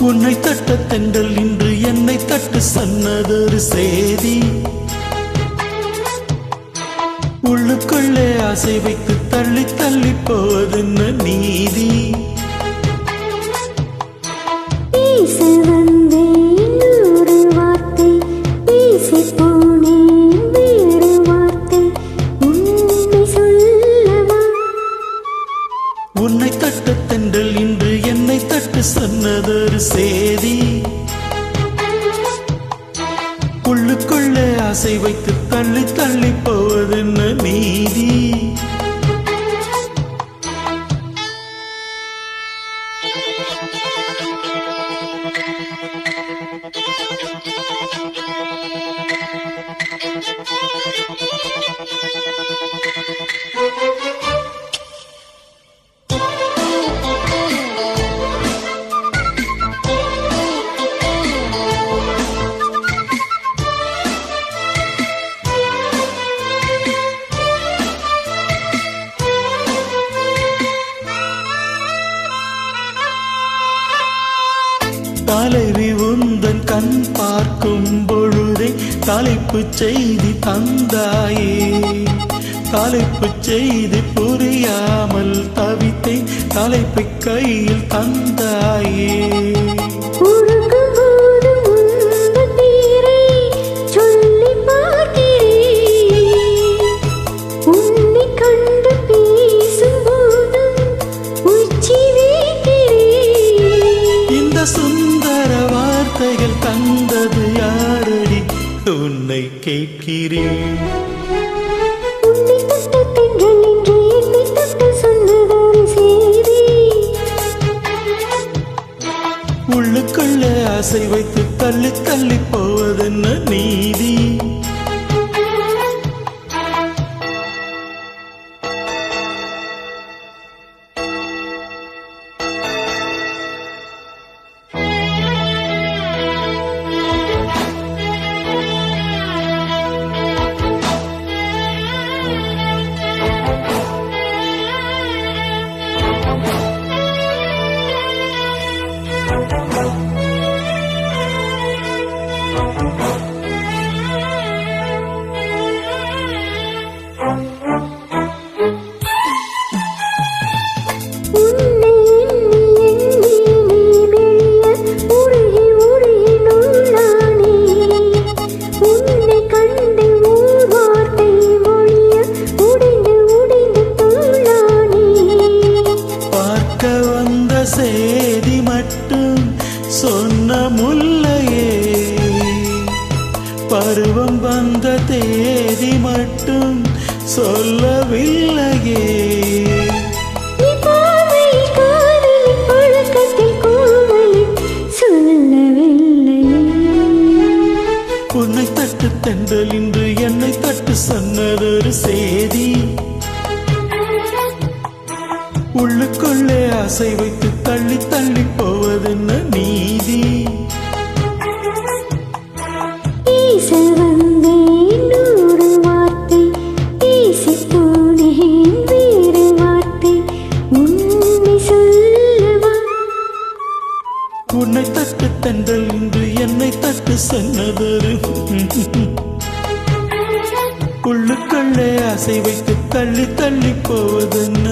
உன்னை தட்ட தென்றல் இன்று என்னை தட்டு சொன்னதொரு செய்தி. உள்ளுக்குள்ளே ஆசை வைத்து தள்ளி தள்ளி போவதென்ன நீதி. உன்னை தட்ட தென்றல் இன்று என்னை தட்டு சொன்னதொரு செய்தி. உள்ளுக்குள்ளே ஆசை வைத்து தள்ளி தள்ளி போவதென்ன நீதி. தலைவி உந்தன் கண் பார்க்கும் பொழுதே தலைப்புச் செய்தி தந்தாயே. தலைப்புச் செய்தி புரியாமல் தவித்தேன், தலைப்பை கையில் தந்தாயே. சுந்தர வார்த்தைகள் தந்தது யாரடி உன்னை கேட்கிறேன். உன்னை தட்ட தென்றல் என்று என்னை தட்ட சொன்னதொரு செய்தி. உள்ளுக்குள்ளே ஆசை வைத்து தள்ளி தள்ளி போவதென்ன நீதி. சேதி மட்டும் சொன்ன முல்லையே, பருவம் வந்த தேதி மட்டும் சொல்லவில்லையே. உன்னை தட்டு தென்றல் இன்று என்னை தட்டு சொன்னதொரு செய்தி. உள்ளுக்குள்ளே ஆசை வைத்து தள்ளி தள்ளி போவதென்ன நீதி. உன்னை தட்டு தென்றல் இன்று என்னை தட்டு சொன்னதொரு. உள்ளுக்குள்ளே ஆசை வைத்து தள்ளி தள்ளி போவதென்ன